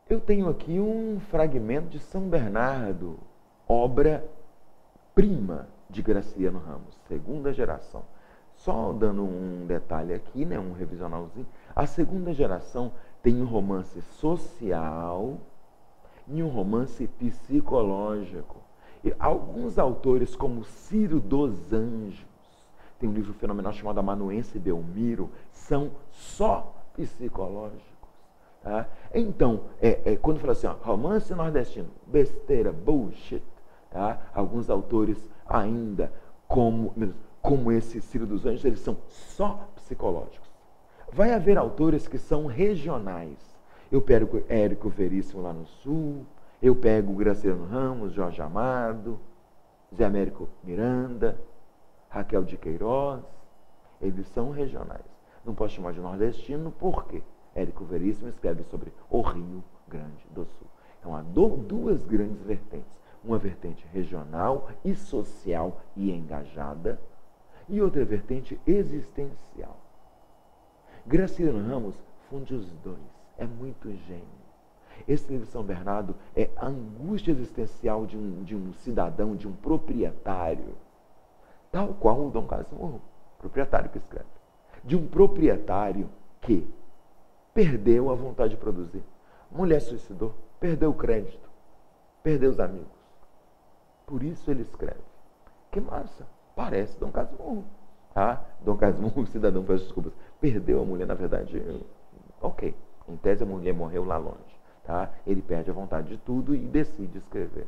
Eu tenho aqui um fragmento de São Bernardo, obra-prima de Graciliano Ramos, segunda geração. Só dando um detalhe aqui, né, um revisionalzinho. A segunda geração tem um romance social e um romance psicológico. E alguns autores, como Ciro dos Anjos, tem um livro fenomenal chamado Amanuense Belmiro, são só psicológicos. Tá? Então, quando fala assim, ó, romance nordestino, besteira, bullshit, tá? Alguns autores ainda, como esse Ciro dos Anjos, eles são só psicológicos. Vai haver autores que são regionais. Eu pego Érico Veríssimo lá no Sul, eu pego Graciliano Ramos, Jorge Amado, Zé Américo Miranda, Raquel de Queiroz, eles são regionais. Não posso chamar de nordestino, por quê? Érico Veríssimo escreve sobre o Rio Grande do Sul. Então há duas grandes vertentes. Uma vertente regional e social e engajada, e outra vertente existencial. Graciliano Ramos funde os dois. É muito gênio. Esse livro de São Bernardo é a angústia existencial de um cidadão, de um proprietário, tal qual o Dom Casmurro, proprietário que escreve. De um proprietário que perdeu a vontade de produzir. Mulher suicidou, perdeu o crédito, perdeu os amigos. Por isso ele escreve. Que massa! Parece Dom Casmurro. Tá? Dom Casmurro, cidadão, peço desculpas, perdeu a mulher, na verdade, ok. Em tese, a mulher morreu lá longe. Tá? Ele perde a vontade de tudo e decide escrever.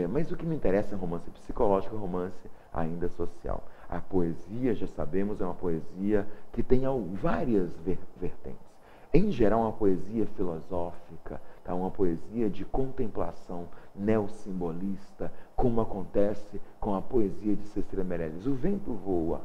Mas o que me interessa é romance psicológico, romance ainda social. A poesia, já sabemos, é uma poesia que tem várias vertentes. Em geral, uma poesia filosófica, tá? Uma poesia de contemplação neossimbolista, como acontece com a poesia de Cecília Meirelles. O vento voa,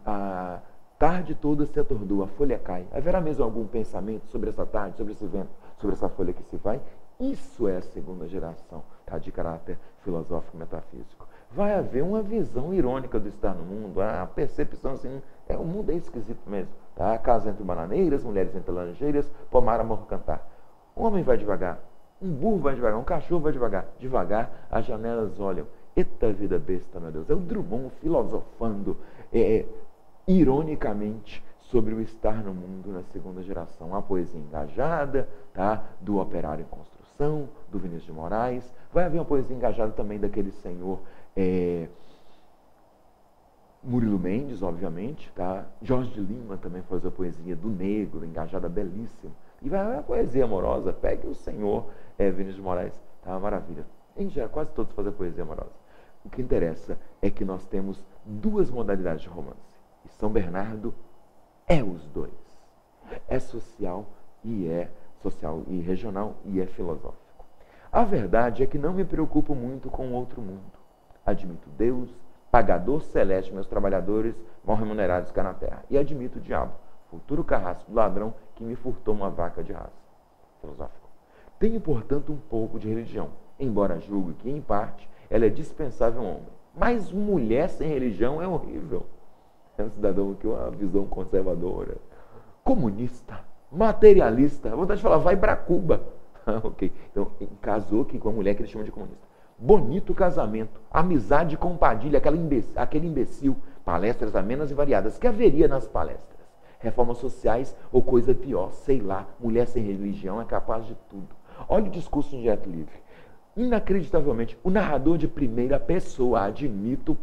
a tarde toda se atordoa, a folha cai. Haverá mesmo algum pensamento sobre essa tarde, sobre esse vento, sobre essa folha que se vai? Isso é a segunda geração, tá? De caráter filosófico metafísico. Vai haver uma visão irônica do estar no mundo, a percepção assim, o mundo é esquisito mesmo. Tá? Casa entre bananeiras, mulheres entre laranjeiras, pomar, amor, cantar. Um homem vai devagar, um burro vai devagar, um cachorro vai devagar. Devagar, as janelas olham. Eita vida besta, meu Deus. É o Drummond filosofando ironicamente sobre o estar no mundo na segunda geração. A poesia engajada, tá? Do Operário em Construção, do Vinícius de Moraes. Vai haver uma poesia engajada também daquele senhor Murilo Mendes, obviamente, tá? Jorge de Lima também faz a poesia do negro, engajada, belíssima. E vai haver a poesia amorosa, pegue o senhor Vinícius de Moraes, tá? Maravilha. Em geral, quase todos fazem poesia amorosa. O que interessa é que nós temos duas modalidades de romance. E São Bernardo é os dois. É social e regional e é filosófico. A verdade é que não me preocupo muito com o outro mundo. Admito Deus, pagador celeste, meus trabalhadores mal remunerados cá na terra. E admito o diabo, futuro carrasco do ladrão que me furtou uma vaca de raça. Filosófico. Tenho, portanto, um pouco de religião, embora julgue que, em parte, ela é dispensável ao homem. Mas mulher sem religião é horrível. É um cidadão que uma visão conservadora, comunista, materialista. A vontade de falar, vai para Cuba. Ok. Então, casou com a mulher que ele chama de comunista. Bonito casamento, amizade com Padilha, aquele imbecil, palestras amenas e variadas, que haveria nas palestras. Reformas sociais ou coisa pior, sei lá, mulher sem religião é capaz de tudo. Olha o discurso de Direto Livre. Inacreditavelmente, o narrador de primeira pessoa, admito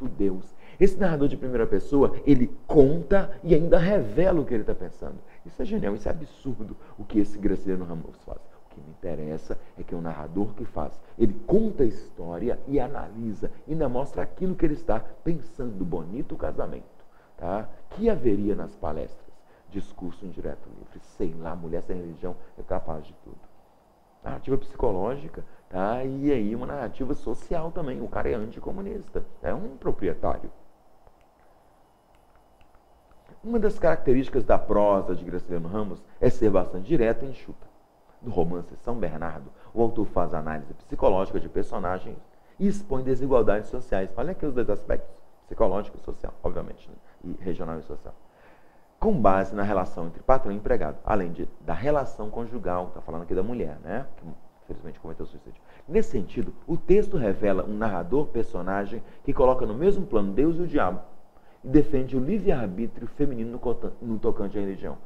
Deus. Esse narrador de primeira pessoa, ele conta e ainda revela o que ele está pensando. Isso é genial, isso é absurdo o que esse Graciliano Ramos faz. O que me interessa é que é o narrador que faz. Ele conta a história e analisa, ainda mostra aquilo que ele está pensando. Bonito casamento, tá? Que haveria nas palestras? Discurso em Direto Livre. Sei lá, mulher sem religião é capaz de tudo. Narrativa psicológica, tá? E aí uma narrativa social também. O cara é anticomunista, é um proprietário. Uma das características da prosa de Graciliano Ramos é ser bastante direta e enxuta. No romance São Bernardo, o autor faz análise psicológica de personagens e expõe desigualdades sociais. Olha aqui os dois aspectos, psicológico e social, obviamente, né? E regional e social. com base na relação entre patrão e empregado, além da relação conjugal, está falando aqui da mulher, né? Que infelizmente cometeu suicídio. Nesse sentido, o texto revela um narrador personagem que coloca no mesmo plano Deus e o diabo e defende o livre-arbítrio feminino no tocante à religião.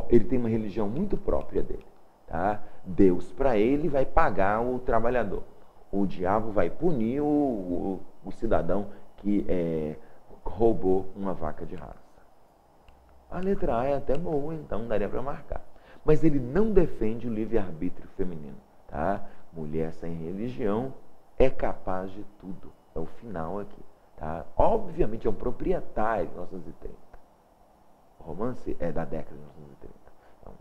Ele tem uma religião muito própria dele. Tá? Deus, para ele, vai pagar o trabalhador. O diabo vai punir o cidadão que roubou uma vaca de raça. A letra A é até boa, então daria para marcar. Mas ele não defende o livre-arbítrio feminino. Tá? Mulher sem religião é capaz de tudo. É o final aqui. Tá? Obviamente é um proprietário de 1930. O romance é da década de 1930. Então,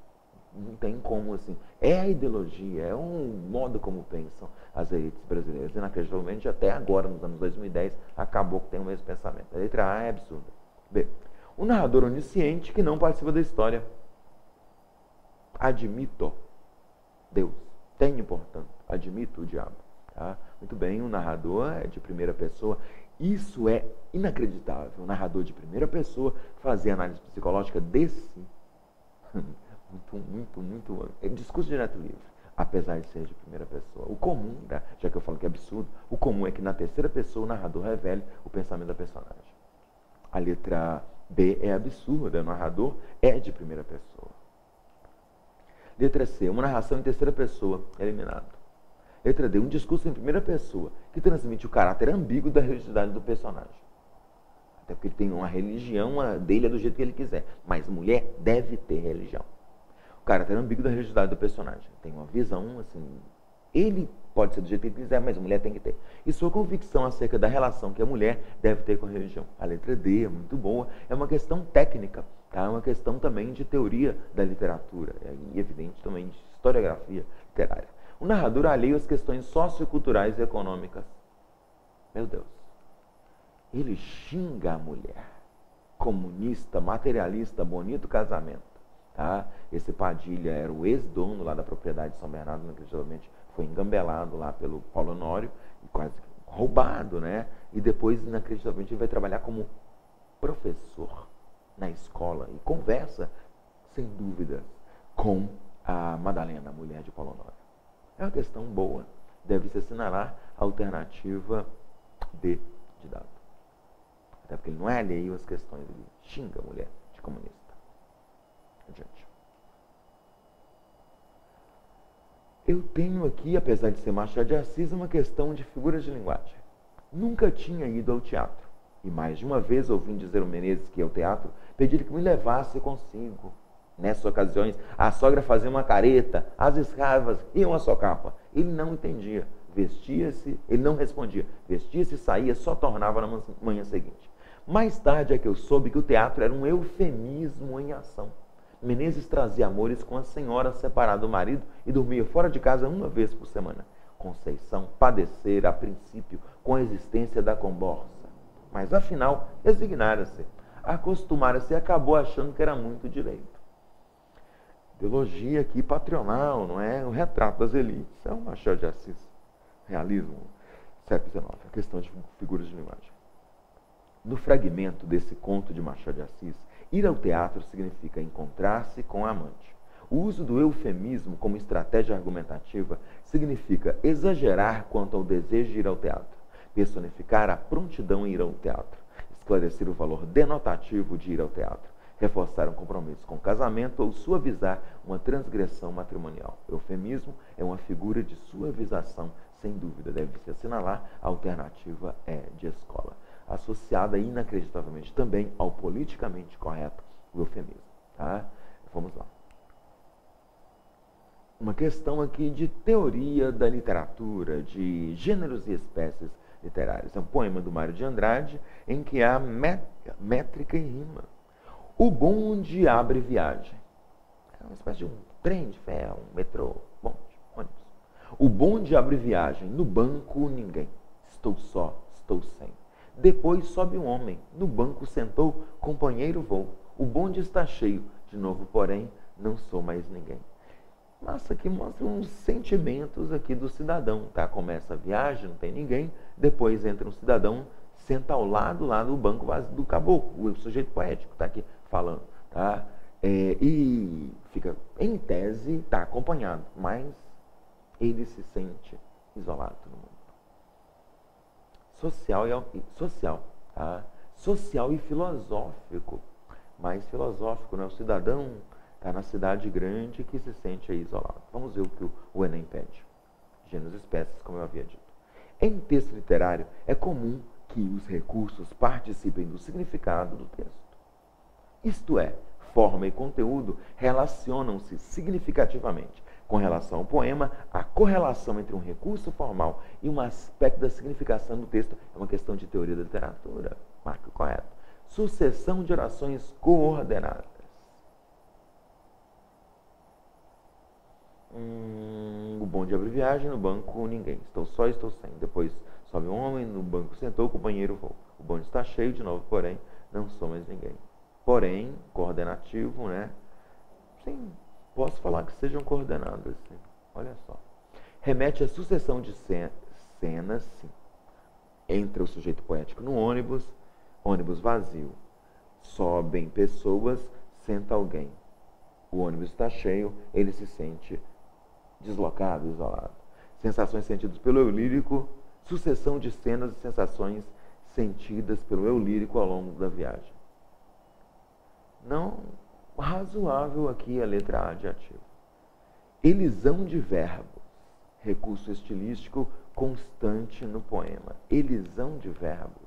não tem como, assim. É a ideologia, é um modo como pensam as elites brasileiras. Inacreditavelmente, até agora, nos anos 2010, acabou que tem o mesmo pensamento. A letra A é absurda. B. O narrador onisciente que não participa da história. Admito Deus. Tenho, portanto, admito o diabo. Tá? Muito bem, o narrador é de primeira pessoa. Isso é inacreditável. O narrador de primeira pessoa fazer análise psicológica de si. Muito. É discurso direto livre, apesar de ser de primeira pessoa. O comum, né? Já que eu falo que é absurdo, o comum é que na terceira pessoa o narrador revele o pensamento da personagem. A letra B é absurda. O narrador é de primeira pessoa. Letra C, uma narração em terceira pessoa, eliminado. Letra D, um discurso em primeira pessoa, que transmite o caráter ambíguo da religiosidade do personagem. Até porque ele tem uma religião dele é do jeito que ele quiser, mas mulher deve ter religião. O caráter ambíguo da religiosidade do personagem. Tem uma visão, assim, ele pode ser do jeito que ele quiser, mas a mulher tem que ter. E sua convicção acerca da relação que a mulher deve ter com a religião. A letra D é muito boa, é uma questão técnica. Tá? É uma questão também de teoria da literatura e, evidente, também de historiografia literária. O narrador alheio às questões socioculturais e econômicas. Meu Deus. Ele xinga a mulher. Comunista, materialista, bonito casamento. Tá? Esse Padilha era o ex-dono lá da propriedade de São Bernardo, inacreditavelmente foi engambelado lá pelo Paulo Honório e quase roubado, né? E depois, inacreditavelmente, ele vai trabalhar como professor na escola e conversa, sem dúvida, com a Madalena, a mulher de Paulo Honório. É uma questão boa. Deve-se assinalar a alternativa D de dado. Até porque ele não é alheio às questões, ele xinga a mulher de comunista. Adiante. Eu tenho aqui, apesar de ser Machado de Assis, uma questão de figuras de linguagem. Nunca tinha ido ao teatro. E mais de uma vez ouvi dizer o Menezes que ao teatro, pedir que me levasse consigo. Nessas ocasiões, a sogra fazia uma careta, as escravas iam à sua capa. Ele não entendia. Vestia-se, ele não respondia. Vestia-se, saía, só tornava na manhã seguinte. Mais tarde é que eu soube que o teatro era um eufemismo em ação. Menezes trazia amores com a senhora separada do marido e dormia fora de casa uma vez por semana. Conceição padecera, a princípio, com a existência da comborça. Mas, afinal, resignara-se, acostumara-se e acabou achando que era muito direito. Ideologia aqui patronal, não é? O retrato das elites. É um Machado de Assis. Realismo, século XIX. A questão de figuras de linguagem. No fragmento desse conto de Machado de Assis, ir ao teatro significa encontrar-se com a amante. O uso do eufemismo como estratégia argumentativa significa exagerar quanto ao desejo de ir ao teatro, personificar a prontidão em ir ao teatro, esclarecer o valor denotativo de ir ao teatro, reforçar um compromisso com o casamento ou suavizar uma transgressão matrimonial. Eufemismo é uma figura de suavização, sem dúvida, deve-se assinalar, a alternativa é de escola, associada inacreditavelmente também ao politicamente correto, o eufemismo. Tá? Vamos lá. Uma questão aqui de teoria da literatura, de gêneros e espécies literárias. É um poema do Mário de Andrade em que há métrica e rima. O bonde abre viagem. É uma espécie de um trem de ferro, um metrô, bonde, ônibus. O bonde abre viagem, no banco ninguém. Estou só, estou sem. Depois sobe um homem, no banco sentou, companheiro vou. O bonde está cheio, de novo, porém, não sou mais ninguém. Nossa, aqui mostra uns sentimentos aqui do cidadão, tá? Começa a viagem, não tem ninguém, depois entra um cidadão, senta ao lado lá do banco vazio do caboclo, o sujeito poético está aqui falando. tá? E fica, em tese, está acompanhado, mas ele se sente isolado no mundo. Social e filosófico. Mais filosófico, né? O cidadão está na cidade grande que se sente aí isolado. Vamos ver o que o Enem pede. Gêneros e espécies, como eu havia dito. Em texto literário, é comum que os recursos participem do significado do texto. Isto é, forma e conteúdo relacionam-se significativamente. Com relação ao poema, a correlação entre um recurso formal e um aspecto da significação do texto é uma questão de teoria da literatura. Marco correto. Sucessão de orações coordenadas. O bonde abre viagem, no banco ninguém. Estou só, estou sem. Depois sobe um homem, no banco sentou, o companheiro voou. O bonde está cheio de novo, porém, não sou mais ninguém. Porém, coordenativo, né? Sim, posso falar que sejam coordenadas. Sim. Olha só. Remete à sucessão de cenas, sim. Entra o sujeito poético no ônibus vazio. Sobem pessoas, senta alguém. O ônibus está cheio, ele se sente deslocado, isolado. Sensações sentidas pelo eu lírico, sucessão de cenas e sensações sentidas pelo eu lírico ao longo da viagem. Não razoável aqui a letra A, adjetivo. Elisão de verbos, recurso estilístico constante no poema. Elisão de verbos.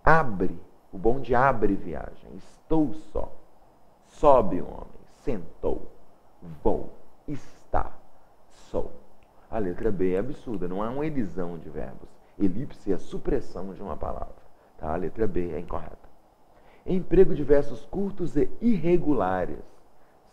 Abre, o bonde abre viagem. Estou só. Sobe o homem, sentou, vou, está, sou. A letra B é absurda, não há uma elisão de verbos. Elipse é a supressão de uma palavra. Tá? A letra B é incorreta. Emprego de versos curtos e irregulares.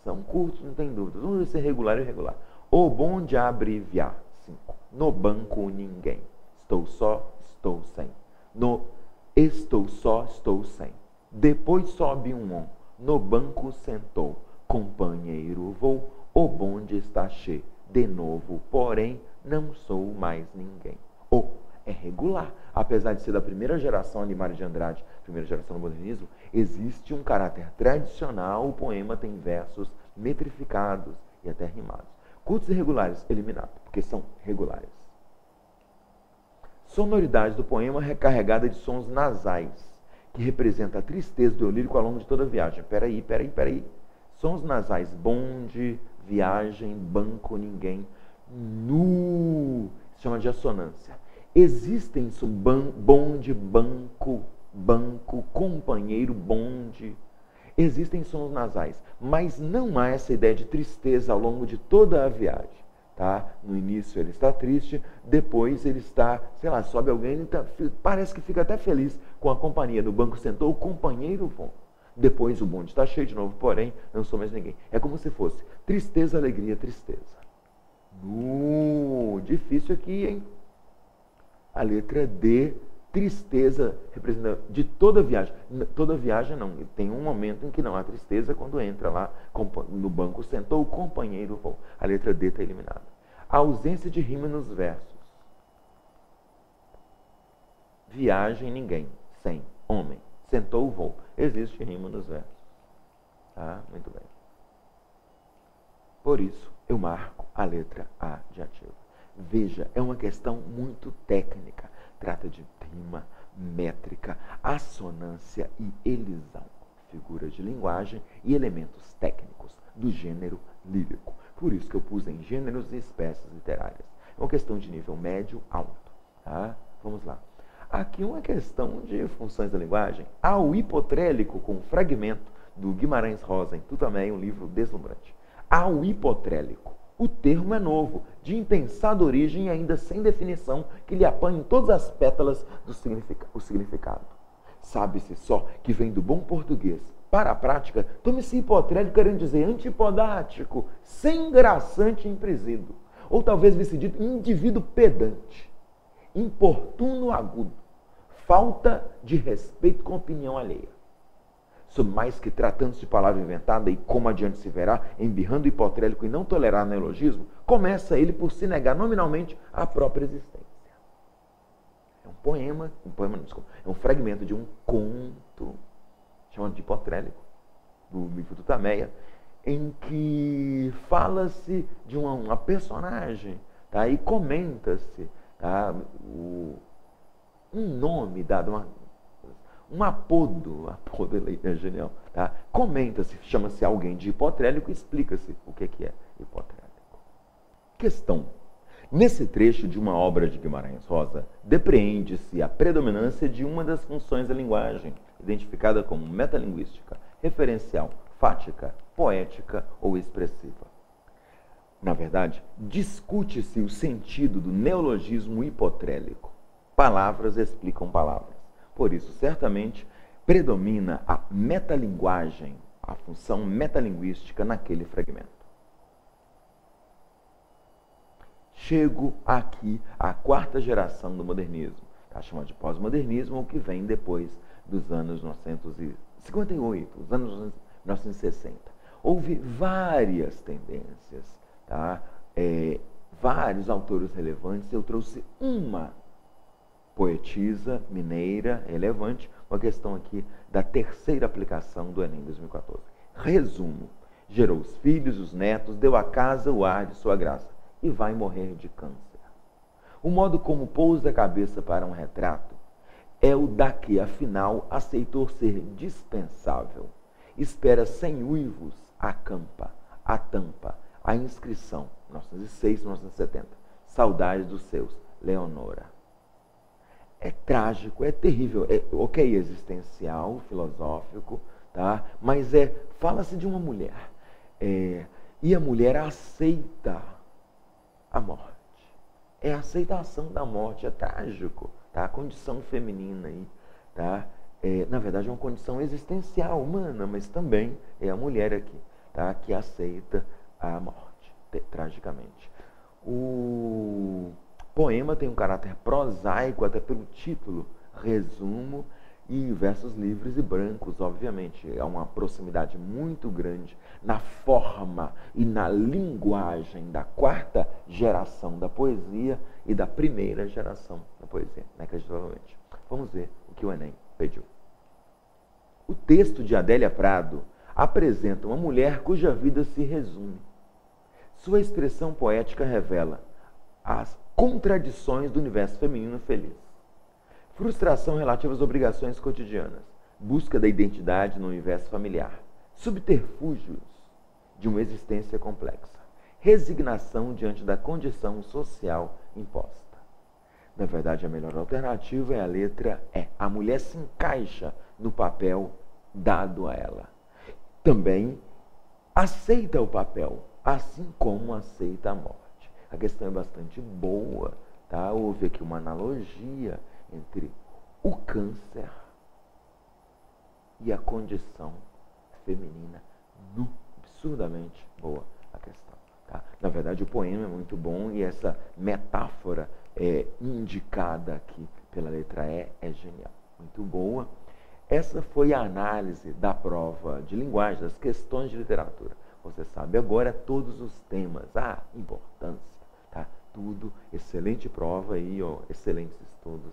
São curtos, não tem dúvida. Vamos ver se é regular ou irregular. O bonde abre viar. 5. No banco ninguém. Estou só, estou sem. No estou só, estou sem. Depois sobe um on. No banco sentou, companheiro vou, o bonde está cheio, de novo, porém, não sou mais ninguém. O é regular. Apesar de ser da primeira geração ali, Mário de Andrade, primeira geração do modernismo, existe um caráter tradicional, o poema tem versos metrificados e até rimados. Curtos e regulares, eliminado, porque são regulares. Sonoridade do poema recarregada de sons nasais, que representa a tristeza do eu lírico ao longo de toda a viagem. Peraí. Sons nasais, bonde, viagem, banco, ninguém. Nu, se chama de assonância. Existem bonde, banco, companheiro, bonde. Existem sons nasais, mas não há essa ideia de tristeza ao longo de toda a viagem. Tá? No início ele está triste, depois ele está, sei lá, sobe alguém, parece que fica até feliz com a companhia. No banco sentou o companheiro bom. Depois o bonde está cheio de novo, porém, não sou mais ninguém. É como se fosse tristeza, alegria, tristeza. Difícil aqui, hein? A letra D, tristeza, representa de toda viagem. Toda viagem não, tem um momento em que não há tristeza quando entra lá, no banco sentou o companheiro voo. A letra D está eliminada. A ausência de rima nos versos. Viagem, ninguém. Sem, homem. Sentou o voo. Existe rima nos versos. Tá? Muito bem. Por isso, eu marco a letra A de ativo. Veja, é uma questão muito técnica. Trata de rima, métrica, assonância e elisão. Figuras de linguagem e elementos técnicos do gênero lírico. Por isso que eu pus em gêneros e espécies literárias. É uma questão de nível médio alto. Tá? Vamos lá. Aqui uma questão de funções da linguagem. Há o hipotrélico com fragmento do Guimarães Rosa, em Tutameia, um livro deslumbrante. Há o hipotrélico. O termo é novo, de impensada origem e ainda sem definição, que lhe apanha em todas as pétalas do significado. Sabe-se só que vem do bom português. Para a prática, tome-se hipotrélico querendo dizer antipodático, sem engraçante e impresido. Ou talvez viesse dito indivíduo pedante, importuno agudo, falta de respeito com a opinião alheia. Sobre mais que tratando-se de palavra inventada e como adiante se verá, embirrando o hipotrélico e não tolerar neologismo, começa ele por se negar nominalmente à própria existência. É um fragmento de um conto chamado de hipotrélico. do mito do Tutameia, em que fala-se de uma personagem, tá? E comenta-se, tá? Um nome dado, um apodo é genial, tá? Comenta-se, chama-se alguém de hipotrélico e explica-se o que é hipotrélico. Questão. Nesse trecho de uma obra de Guimarães Rosa, depreende-se a predominância de uma das funções da linguagem, identificada como metalinguística, referencial, fática, poética ou expressiva. Na verdade, discute-se o sentido do neologismo hipotrélico. Palavras explicam palavras. Por isso, certamente, predomina a metalinguagem, a função metalinguística naquele fragmento. Chego aqui à quarta geração do modernismo, tá? Chamada de pós-modernismo, o que vem depois dos anos 1958, os anos 1960. Houve várias tendências, tá? Vários autores relevantes. Eu trouxe uma poetisa mineira relevante, uma questão aqui da terceira aplicação do Enem 2014. Resumo: gerou os filhos, os netos, deu à casa o ar de sua graça, e vai morrer de câncer. O modo como pousa a cabeça para um retrato é o da que, afinal, aceitou ser dispensável. Espera sem uivos a campa, a tampa, a inscrição, 1906, 1970. Saudades dos seus, Leonora. É trágico, é terrível, ok, existencial, filosófico, tá? Mas fala-se de uma mulher, e a mulher aceita a morte. É a aceitação da morte, é trágico, tá? A condição feminina aí, tá? Na verdade é uma condição existencial, humana, mas também é a mulher aqui, tá? Que aceita a morte, tragicamente. O poema tem um caráter prosaico, até pelo título, resumo, e versos livres e brancos, obviamente. É uma proximidade muito grande na forma e na linguagem da quarta geração da poesia e da primeira geração da poesia, inacreditavelmente. Vamos ver o que o Enem pediu. O texto de Adélia Prado apresenta uma mulher cuja vida se resume. Sua expressão poética revela as contradições do universo feminino feliz. Frustração relativa às obrigações cotidianas, busca da identidade no universo familiar, subterfúgios de uma existência complexa, resignação diante da condição social imposta. Na verdade, a melhor alternativa é a letra E. A mulher se encaixa no papel dado a ela. Também aceita o papel, assim como aceita a morte. A questão é bastante boa, tá? Houve aqui uma analogia entre o câncer e a condição feminina. Absurdamente boa a questão. Tá? Na verdade, o poema é muito bom e essa metáfora indicada aqui pela letra E é genial. Muito boa. Essa foi a análise da prova de linguagem, das questões de literatura. Você sabe agora todos os temas, a importância, tá? Tudo, excelente prova aí, ó, excelentes estudos.